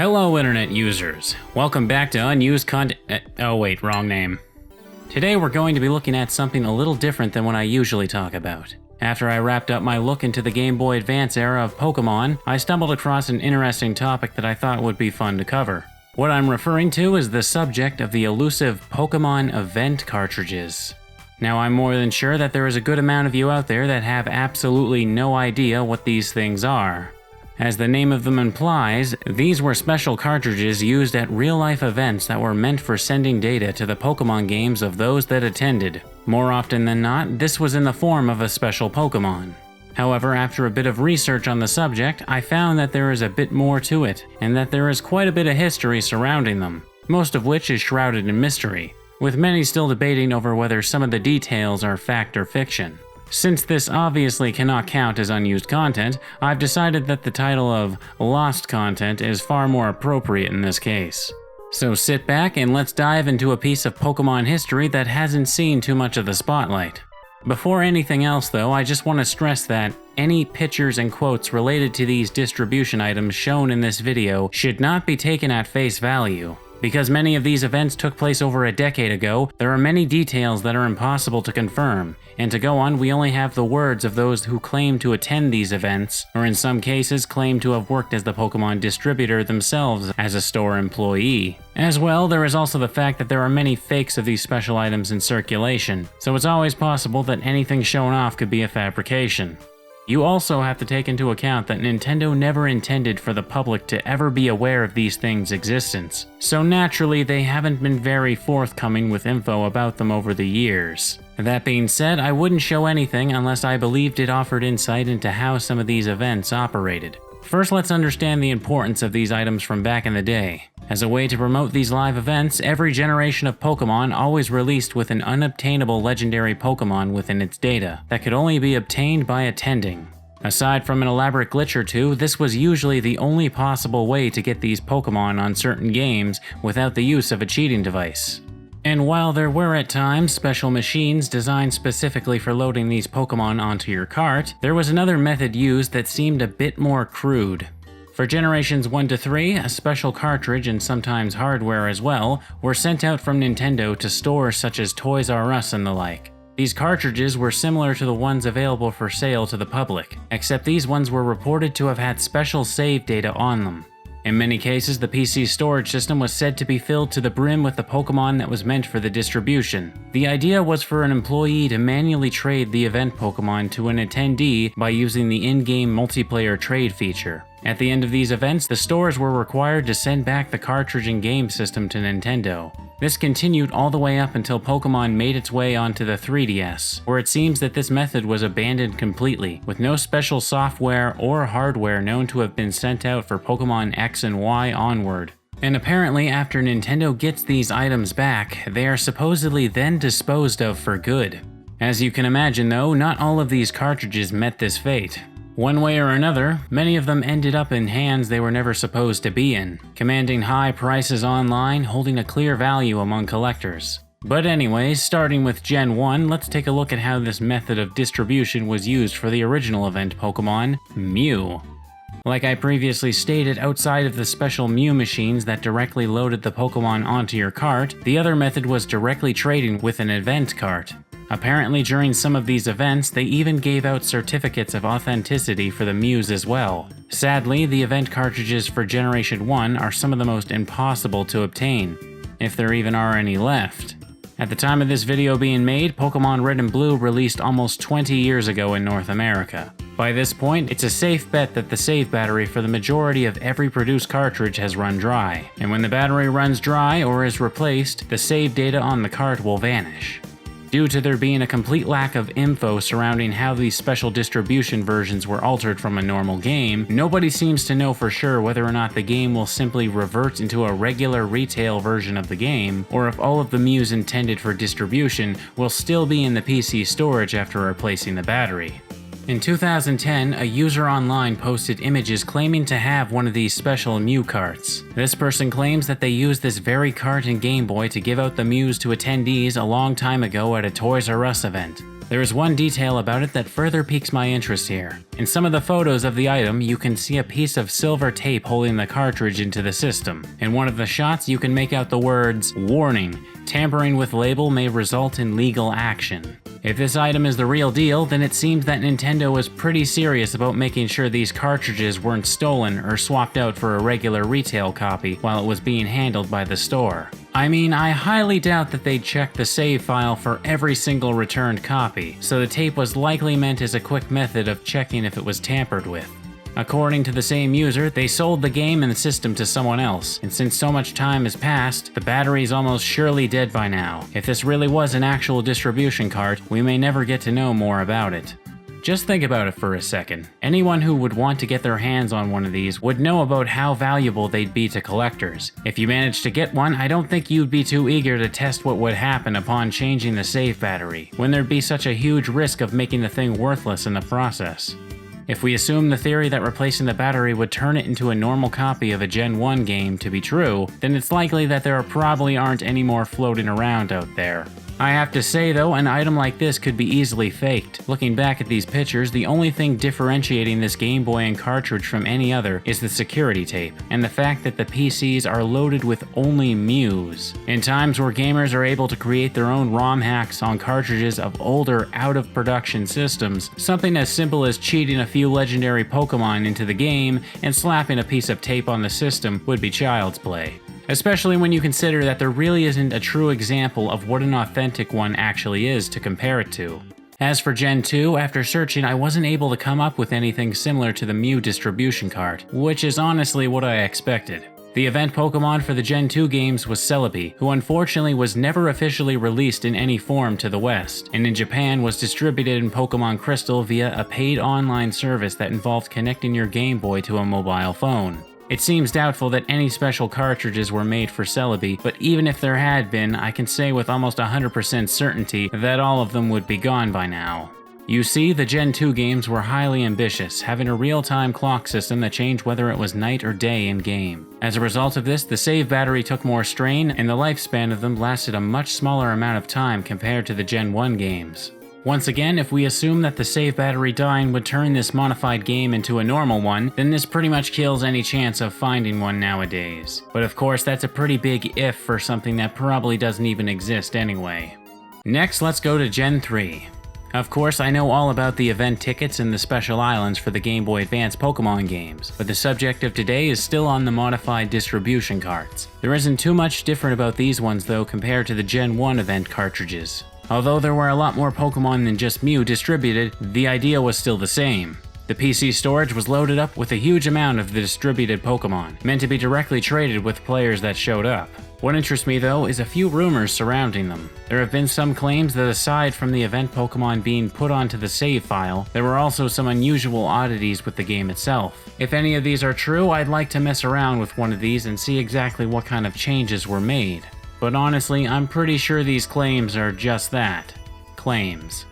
Hello internet users, welcome back to Unused Content. Oh wait, wrong name. Today we're going to be looking at something a little different than what I usually talk about. After I wrapped up my look into the Game Boy Advance era of Pokemon, I stumbled across an interesting topic that I thought would be fun to cover. What I'm referring to is the subject of the elusive Pokemon event cartridges. Now I'm more than sure that there is a good amount of you out there that have absolutely no idea what these things are. As the name of them implies, these were special cartridges used at real-life events that were meant for sending data to the Pokemon games of those that attended. More often than not, this was in the form of a special Pokemon. However, after a bit of research on the subject, I found that there is a bit more to it, and that there is quite a bit of history surrounding them, most of which is shrouded in mystery, with many still debating over whether some of the details are fact or fiction. Since this obviously cannot count as unused content, I've decided that the title of Lost Content is far more appropriate in this case. So sit back and let's dive into a piece of Pokemon history that hasn't seen too much of the spotlight. Before anything else though, I just want to stress that any pictures and quotes related to these distribution items shown in this video should not be taken at face value. Because many of these events took place over a decade ago, there are many details that are impossible to confirm, and to go on, we only have the words of those who claim to attend these events, or in some cases claim to have worked as the Pokemon distributor themselves as a store employee. As well, there is also the fact that there are many fakes of these special items in circulation, so it's always possible that anything shown off could be a fabrication. You also have to take into account that Nintendo never intended for the public to ever be aware of these things' existence, so naturally they haven't been very forthcoming with info about them over the years. That being said, I wouldn't show anything unless I believed it offered insight into how some of these events operated. First, let's understand the importance of these items from back in the day. As a way to promote these live events, every generation of Pokemon always released with an unobtainable legendary Pokemon within its data that could only be obtained by attending. Aside from an elaborate glitch or two, this was usually the only possible way to get these Pokemon on certain games without the use of a cheating device. And while there were at times special machines designed specifically for loading these Pokemon onto your cart, there was another method used that seemed a bit more crude. For generations 1 to 3, a special cartridge and sometimes hardware as well were sent out from Nintendo to stores such as Toys R Us and the like. These cartridges were similar to the ones available for sale to the public, except these ones were reported to have had special save data on them. In many cases, the PC storage system was said to be filled to the brim with the Pokemon that was meant for the distribution. The idea was for an employee to manually trade the event Pokemon to an attendee by using the in-game multiplayer trade feature. At the end of these events, the stores were required to send back the cartridge and game system to Nintendo. This continued all the way up until Pokemon made its way onto the 3DS, where it seems that this method was abandoned completely, with no special software or hardware known to have been sent out for Pokemon X and Y onward. And apparently after Nintendo gets these items back, they are supposedly then disposed of for good. As you can imagine though, not all of these cartridges met this fate. One way or another, many of them ended up in hands they were never supposed to be in, commanding high prices online, holding a clear value among collectors. But anyways, starting with Gen 1, let's take a look at how this method of distribution was used for the original event Pokemon, Mew. Like I previously stated, outside of the special Mew machines that directly loaded the Pokemon onto your cart, the other method was directly trading with an event cart. Apparently during some of these events, they even gave out certificates of authenticity for the Mews as well. Sadly, the event cartridges for Generation 1 are some of the most impossible to obtain, if there even are any left. At the time of this video being made, Pokemon Red and Blue released almost 20 years ago in North America. By this point, it's a safe bet that the save battery for the majority of every produced cartridge has run dry, and when the battery runs dry or is replaced, the save data on the cart will vanish. Due to there being a complete lack of info surrounding how these special distribution versions were altered from a normal game, nobody seems to know for sure whether or not the game will simply revert into a regular retail version of the game, or if all of the Mews intended for distribution will still be in the PC storage after replacing the battery. In 2010, a user online posted images claiming to have one of these special Mew carts. This person claims that they used this very cart and Game Boy to give out the Mews to attendees a long time ago at a Toys R Us event. There is one detail about it that further piques my interest here. In some of the photos of the item, you can see a piece of silver tape holding the cartridge into the system. In one of the shots, you can make out the words, "Warning, tampering with label may result in legal action." If this item is the real deal, then it seems that Nintendo was pretty serious about making sure these cartridges weren't stolen or swapped out for a regular retail copy while it was being handled by the store. I mean, I highly doubt that they'd check the save file for every single returned copy, so the tape was likely meant as a quick method of checking if it was tampered with. According to the same user, they sold the game and the system to someone else, and since so much time has passed, the battery's almost surely dead by now. If this really was an actual distribution cart, we may never get to know more about it. Just think about it for a second. Anyone who would want to get their hands on one of these would know about how valuable they'd be to collectors. If you managed to get one, I don't think you'd be too eager to test what would happen upon changing the save battery, when there'd be such a huge risk of making the thing worthless in the process. If we assume the theory that replacing the battery would turn it into a normal copy of a Gen 1 game to be true, then it's likely that there probably aren't any more floating around out there. I have to say though, an item like this could be easily faked. Looking back at these pictures, the only thing differentiating this Game Boy and cartridge from any other is the security tape, and the fact that the PCs are loaded with only Mews. In times where gamers are able to create their own ROM hacks on cartridges of older, out-of-production systems, something as simple as cheating a few legendary Pokemon into the game and slapping a piece of tape on the system would be child's play. Especially when you consider that there really isn't a true example of what an authentic one actually is to compare it to. As for Gen 2, after searching I wasn't able to come up with anything similar to the Mew distribution cart, which is honestly what I expected. The event Pokemon for the Gen 2 games was Celebi, who unfortunately was never officially released in any form to the West, and in Japan was distributed in Pokemon Crystal via a paid online service that involved connecting your Game Boy to a mobile phone. It seems doubtful that any special cartridges were made for Celebi, but even if there had been, I can say with almost 100% certainty that all of them would be gone by now. You see, the Gen 2 games were highly ambitious, having a real-time clock system that changed whether it was night or day in-game. As a result of this, the save battery took more strain, and the lifespan of them lasted a much smaller amount of time compared to the Gen 1 games. Once again, if we assume that the save battery dying would turn this modified game into a normal one, then this pretty much kills any chance of finding one nowadays. But of course, that's a pretty big if for something that probably doesn't even exist anyway. Next, let's go to Gen 3. Of course, I know all about the event tickets and the special islands for the Game Boy Advance Pokemon games, but the subject of today is still on the modified distribution carts. There isn't too much different about these ones though compared to the Gen 1 event cartridges. Although there were a lot more Pokemon than just Mew distributed, the idea was still the same. The PC storage was loaded up with a huge amount of the distributed Pokemon, meant to be directly traded with players that showed up. What interests me though is a few rumors surrounding them. There have been some claims that aside from the event Pokemon being put onto the save file, there were also some unusual oddities with the game itself. If any of these are true, I'd like to mess around with one of these and see exactly what kind of changes were made. But honestly, I'm pretty sure these claims are just that. Claims.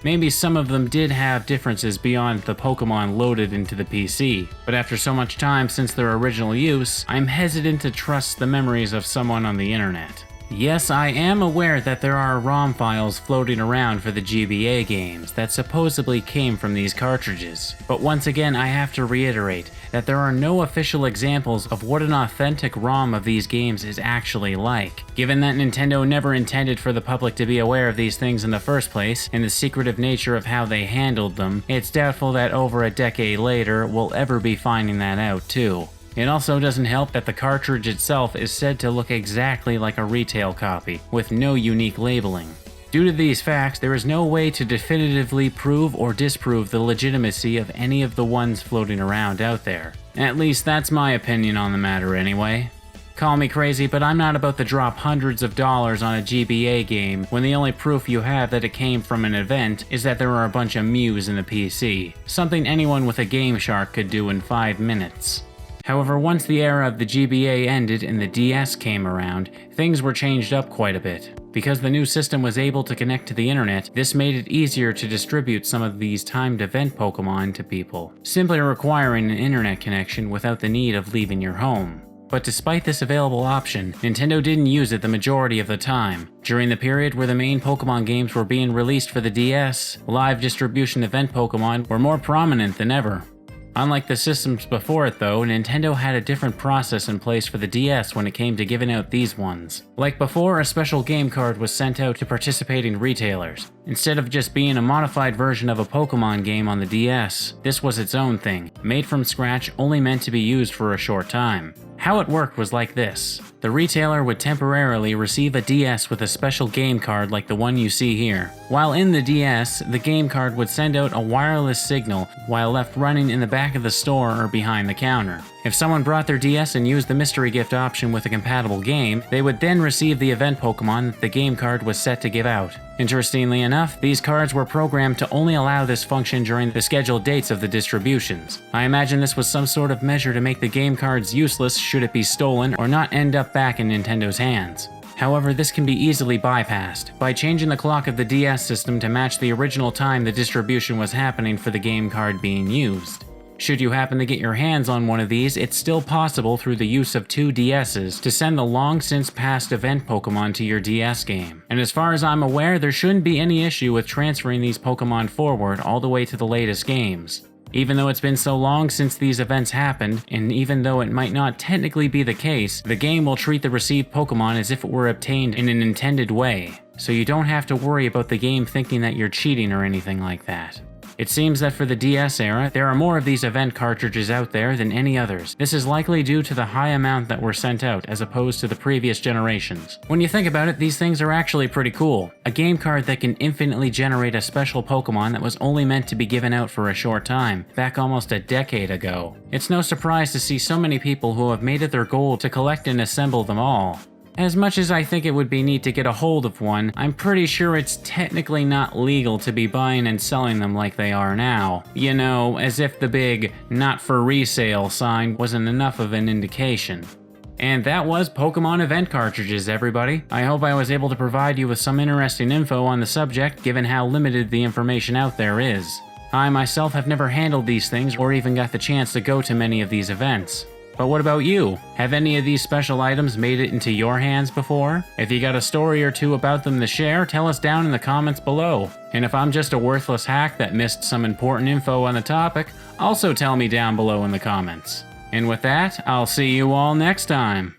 Maybe some of them did have differences beyond the Pokemon loaded into the PC, but after so much time since their original use, I'm hesitant to trust the memories of someone on the internet. Yes, I am aware that there are ROM files floating around for the GBA games that supposedly came from these cartridges, but once again I have to reiterate that there are no official examples of what an authentic ROM of these games is actually like. Given that Nintendo never intended for the public to be aware of these things in the first place, and the secretive nature of how they handled them, it's doubtful that over a decade later we'll ever be finding that out too. It also doesn't help that the cartridge itself is said to look exactly like a retail copy, with no unique labeling. Due to these facts, there is no way to definitively prove or disprove the legitimacy of any of the ones floating around out there. At least that's my opinion on the matter anyway. Call me crazy, but I'm not about to drop hundreds of dollars on a GBA game when the only proof you have that it came from an event is that there are a bunch of Mews in the PC, something anyone with a Game Shark could do in 5 minutes. However, once the era of the GBA ended and the DS came around, things were changed up quite a bit. Because the new system was able to connect to the internet, this made it easier to distribute some of these timed event Pokemon to people, simply requiring an internet connection without the need of leaving your home. But despite this available option, Nintendo didn't use it the majority of the time. During the period where the main Pokemon games were being released for the DS, live distribution event Pokemon were more prominent than ever. Unlike the systems before it though, Nintendo had a different process in place for the DS when it came to giving out these ones. Like before, a special game card was sent out to participating retailers. Instead of just being a modified version of a Pokemon game on the DS, this was its own thing, made from scratch, only meant to be used for a short time. How it worked was like this. The retailer would temporarily receive a DS with a special game card like the one you see here. While in the DS, the game card would send out a wireless signal while left running in the back of the store or behind the counter. If someone brought their DS and used the mystery gift option with a compatible game, they would then receive the event Pokemon that the game card was set to give out. Interestingly enough, these cards were programmed to only allow this function during the scheduled dates of the distributions. I imagine this was some sort of measure to make the game cards useless should it be stolen or not end up back in Nintendo's hands. However, this can be easily bypassed by changing the clock of the DS system to match the original time the distribution was happening for the game card being used. Should you happen to get your hands on one of these, it's still possible through the use of 2 DSs to send the long since past event Pokemon to your DS game. And as far as I'm aware, there shouldn't be any issue with transferring these Pokemon forward all the way to the latest games. Even though it's been so long since these events happened, and even though it might not technically be the case, the game will treat the received Pokemon as if it were obtained in an intended way, so you don't have to worry about the game thinking that you're cheating or anything like that. It seems that for the DS era, there are more of these event cartridges out there than any others. This is likely due to the high amount that were sent out as opposed to the previous generations. When you think about it, these things are actually pretty cool. A game card that can infinitely generate a special Pokemon that was only meant to be given out for a short time, back almost a decade ago. It's no surprise to see so many people who have made it their goal to collect and assemble them all. As much as I think it would be neat to get a hold of one, I'm pretty sure it's technically not legal to be buying and selling them like they are now. You know, as if the big "not for resale" sign wasn't enough of an indication. And that was Pokemon event cartridges, everybody. I hope I was able to provide you with some interesting info on the subject, given how limited the information out there is. I myself have never handled these things or even got the chance to go to many of these events. But what about you? Have any of these special items made it into your hands before? If you got a story or two about them to share, tell us down in the comments below. And if I'm just a worthless hack that missed some important info on the topic, also tell me down below in the comments. And with that, I'll see you all next time.